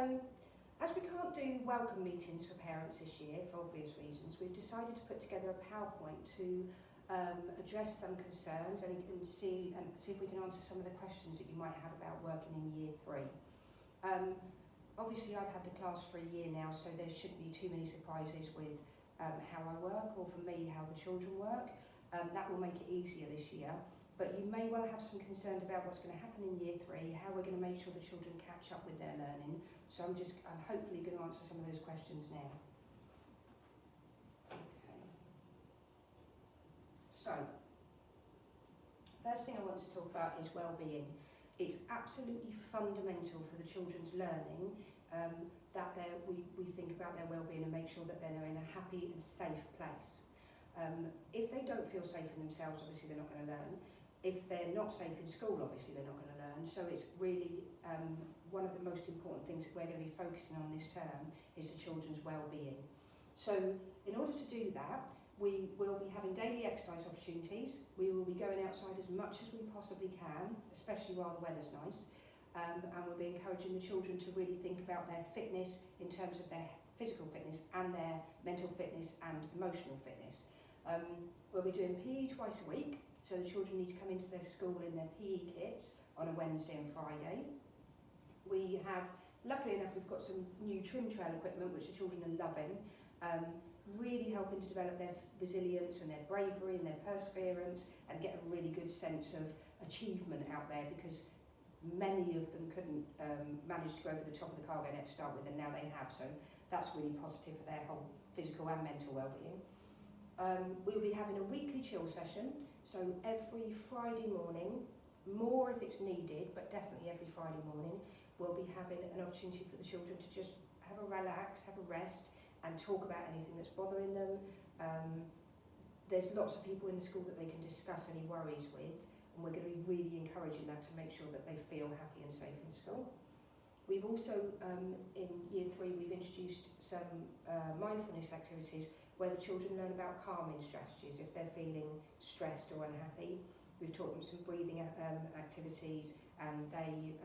So, as we can't do welcome meetings for parents this year, for obvious reasons, we've decided to put together a PowerPoint to address some concerns and see if we can answer some of the questions that you might have about working in Year 3. Obviously, I've had the class for a year now, so there shouldn't be too many surprises with how I work, or for me, how the children work. That will make it easier this year. But you may well have some concerns about what's going to happen in Year 3, how we're going to make sure the children catch up with their learning. So I'm hopefully going to answer some of those questions now. Okay. So, first thing I want to talk about is well-being. It's absolutely fundamental for the children's learning that we think about their well-being and make sure that they're in a happy and safe place. If they don't feel safe in themselves, obviously they're not going to learn. If they're not safe in school, obviously they're not going to learn. So it's really one of the most important things that we're going to be focusing on this term is the children's well-being. So in order to do that, we will be having daily exercise opportunities. We will be going outside as much as we possibly can, especially while the weather's nice. And we'll be encouraging the children to really think about their fitness in terms of their physical fitness and their mental fitness and emotional fitness. We'll be doing PE twice a week, so the children need to come into their school in their PE kits on a Wednesday and Friday. We have, luckily enough, we've got some new trim trail equipment which the children are loving, really helping to develop their resilience and their bravery and their perseverance and get a really good sense of achievement out there, because many of them couldn't manage to go over the top of the cargo net to start with, and now they have, so that's really positive for their whole physical and mental well-being. We'll be having a weekly chill session, so every Friday morning, more if it's needed, but definitely every Friday morning, we'll be having an opportunity for the children to just have a relax, have a rest, and talk about anything that's bothering them. There's lots of people in the school that they can discuss any worries with, and we're going to be really encouraging that to make sure that they feel happy and safe in school. We've also, in Year 3, we've introduced some mindfulness activities where the children learn about calming strategies if they're feeling stressed or unhappy. We've taught them some breathing activities and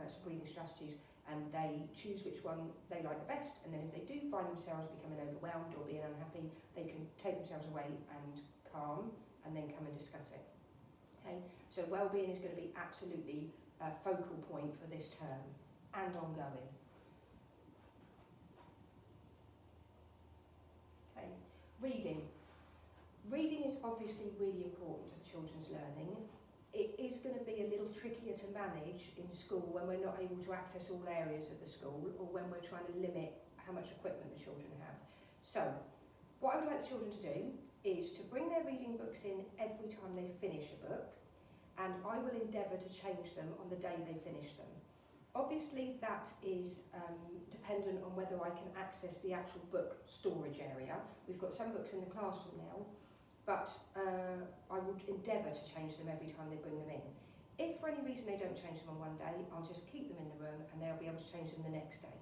some breathing strategies, and they choose which one they like the best, and then if they do find themselves becoming overwhelmed or being unhappy, they can take themselves away and calm and then come and discuss it. Okay, so well-being is going to be absolutely a focal point for this term and ongoing. Okay, reading. Reading is obviously really important to the children's learning. It is going to be a little trickier to manage in school when we're not able to access all areas of the school, or when we're trying to limit how much equipment the children have. So, what I would like the children to do is to bring their reading books in every time they finish a book, and I will endeavour to change them on the day they finish them. Obviously that is dependent on whether I can access the actual book storage area. We've got some books in the classroom now, but I would endeavour to change them every time they bring them in. If for any reason they don't change them on one day, I'll just keep them in the room and they'll be able to change them the next day.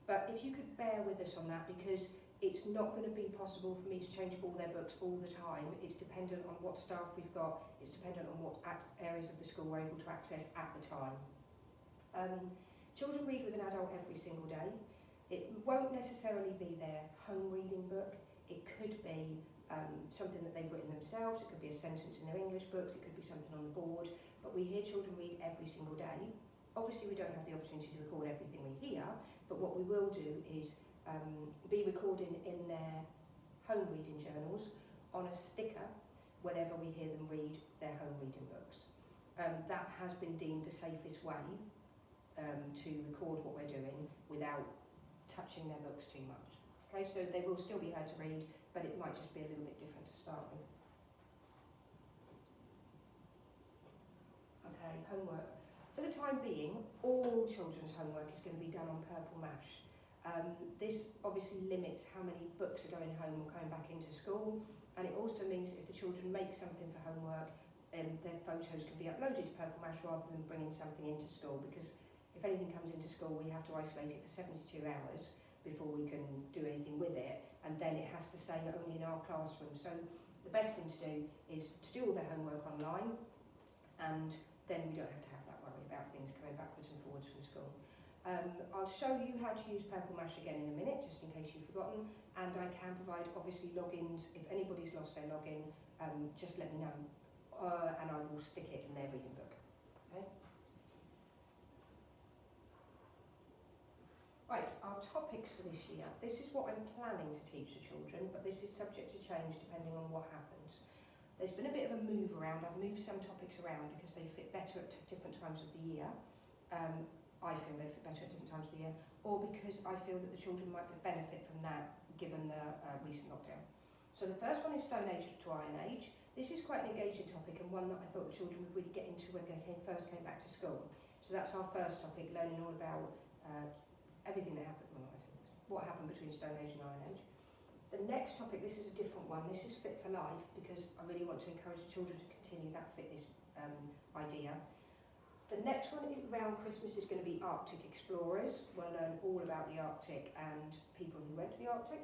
But if you could bear with us on that, because it's not going to be possible for me to change all their books all the time. It's dependent on what staff we've got, it's dependent on what areas of the school we're able to access at the time. Children read with an adult every single day. It won't necessarily be their home reading book. It could be something that they've written themselves. It could be a sentence in their English books. It could be something on the board. But we hear children read every single day. Obviously, we don't have the opportunity to record everything we hear, but what we will do is be recording in their home reading journals on a sticker whenever we hear them read their home reading books. That has been deemed the safest way to record what we're doing without touching their books too much. Okay, so they will still be heard to read, but it might just be a little bit different to start with. Okay, homework. For the time being, all children's homework is going to be done on Purple Mash. This obviously limits how many books are going home or coming back into school, and it also means that if the children make something for homework, their photos can be uploaded to Purple Mash rather than bringing something into school, because if anything comes into school, we have to isolate it for 72 hours before we can do anything with it, and then it has to stay only in our classroom. So the best thing to do is to do all their homework online, and then we don't have to have that worry about things coming backwards and forwards from school. I'll show you how to use Purple Mash again in a minute, just in case you've forgotten, and I can provide obviously logins. If anybody's lost their login, just let me know, and I will stick it in their reading book. Okay. Right, our topics for this year. This is what I'm planning to teach the children, but this is subject to change depending on what happens. There's been a bit of a move around. I've moved some topics around because they fit better at different times of the year. I feel they fit better at different times of the year, or because I feel that the children might benefit from that given the recent lockdown. So the first one is Stone Age to Iron Age. This is quite an engaging topic and one that I thought the children would really get into when they first came back to school. So that's our first topic, learning all about everything that happened, well, I think, what happened between Stone Age and Iron Age. The next topic, this is a different one. This is Fit for Life, because I really want to encourage the children to continue that fitness idea. The next one is around Christmas is going to be Arctic Explorers. We'll learn all about the Arctic and people who went to the Arctic.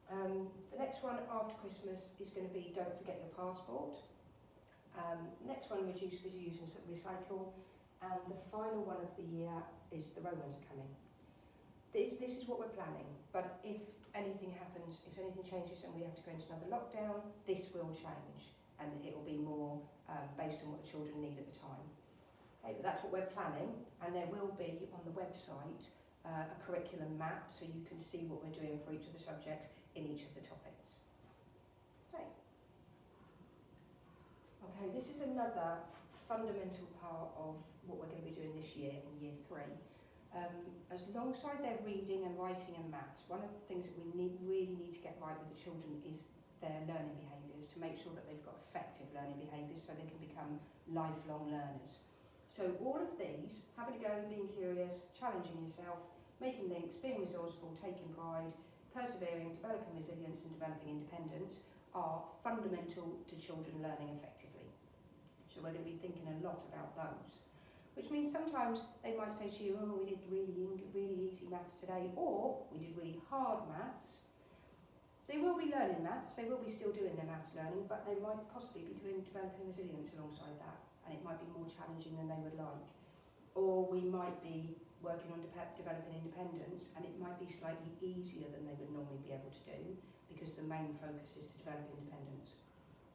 The next one after Christmas is going to be Don't Forget Your Passport. Next one, Reduce, Reuse and Recycle. And the final one of the year is The Romans Are Coming. This is what we're planning, but if anything happens, if anything changes and we have to go into another lockdown, this will change and it will be more based on what the children need at the time. Okay, but that's what we're planning, and there will be on the website a curriculum map so you can see what we're doing for each of the subjects in each of the topics. Okay, this is another fundamental part of what we're going to be doing this year in Year 3. Alongside their reading and writing and maths, one of the things that we really need to get right with the children is their learning behaviours, to make sure that they've got effective learning behaviours so they can become lifelong learners. So all of these, having a go, being curious, challenging yourself, making links, being resourceful, taking pride, persevering, developing resilience and developing independence are fundamental to children learning effectively. So we're going to be thinking a lot about those. Which means sometimes they might say to you, oh, we did really easy maths today, or we did really hard maths. They will be learning maths, they will be still doing their maths learning, but they might possibly be developing resilience alongside that, and it might be more challenging than they would like. Or we might be working on developing independence, and it might be slightly easier than they would normally be able to do, because the main focus is to develop independence.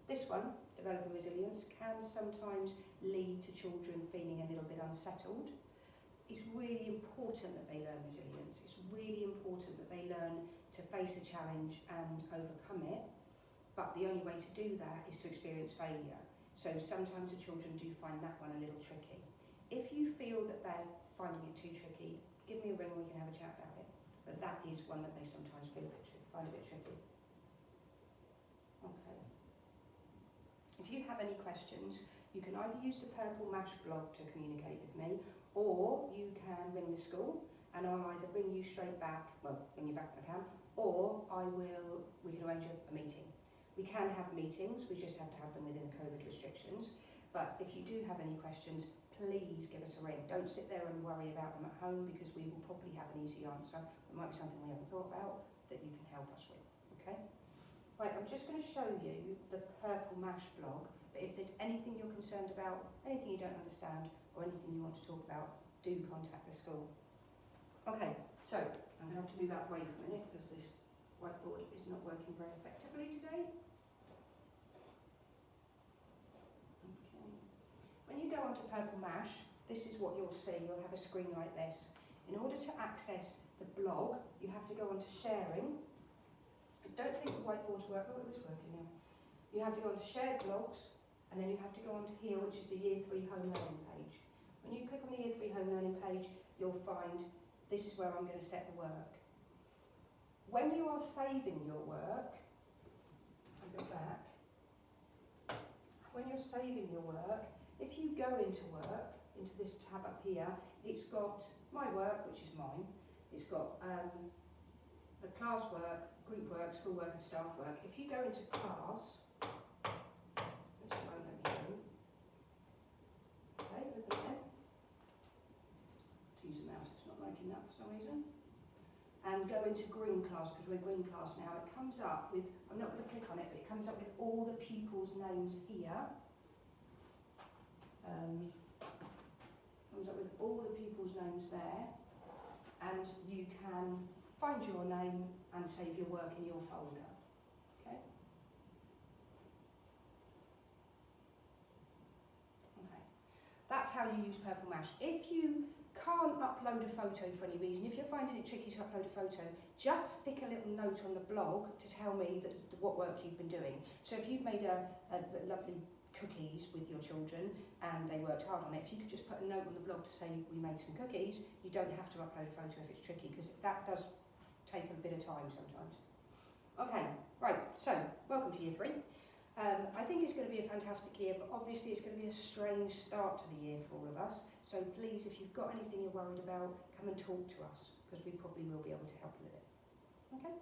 This one, developing resilience, can sometimes lead to children feeling a little bit unsettled. It's really important that they learn resilience. It's really important that they learn to face a challenge and overcome it. But the only way to do that is to experience failure. So sometimes the children do find that one a little tricky. If you feel that they're finding it too tricky, give me a ring, we can have a chat about it. But that is one that they sometimes find a bit tricky. Okay. If you have any questions, you can either use the Purple Mash blog to communicate with me, or you can ring the school and I'll either ring you straight back, well, ring you back when I can, or we can arrange a meeting. We can have meetings, we just have to have them within the COVID restrictions. But if you do have any questions, please give us a ring. Don't sit there and worry about them at home, because we will probably have an easy answer. It might be something we haven't thought about that you can help us with, okay? Right, I'm just going to show you the Purple Mash blog, but if there's anything you're concerned about, anything you don't understand, or anything you want to talk about, do contact the school. Okay, so I'm going to have to move out the way for a minute because this whiteboard is not working very effectively today. Okay. When you go onto Purple Mash, this is what you'll see. You'll have a screen like this. In order to access the blog, you have to go onto sharing. I don't think the whiteboards work. Oh, it is working now. You have to go onto shared blogs, and then you have to go onto here, which is the Year 3 Home Learning page. When you click on the Year 3 Home Learning page, you'll find this is where I'm going to set the work. When you are saving your work, I'll go back. When you're saving your work, if you go into work, into this tab up here, it's got my work, which is mine. It's got the class work, group work, school work and staff work. If you go into class, which it won't let me do. Okay, open it. To use the mouse, it's not liking that for some reason. And go into green class, because we're green class now. It comes up with, I'm not going to click on it, but it comes up with all the pupils' names here. Comes up with all the pupils' names there. and you can find your name and save your work in your folder. Okay? Okay. That's how you use Purple Mash. If you can't upload a photo for any reason, if you're finding it tricky to upload a photo, just stick a little note on the blog to tell me what work you've been doing. So if you've made a lovely cookies with your children and they worked hard on it, if you could just put a note on the blog to say we made some cookies, you don't have to upload a photo if it's tricky, because that does take a bit of time sometimes. Okay, right, so welcome to year 3. I think it's going to be a fantastic year, but obviously it's going to be a strange start to the year for all of us. So please, if you've got anything you're worried about, come and talk to us, because we probably will be able to help you with it. Okay?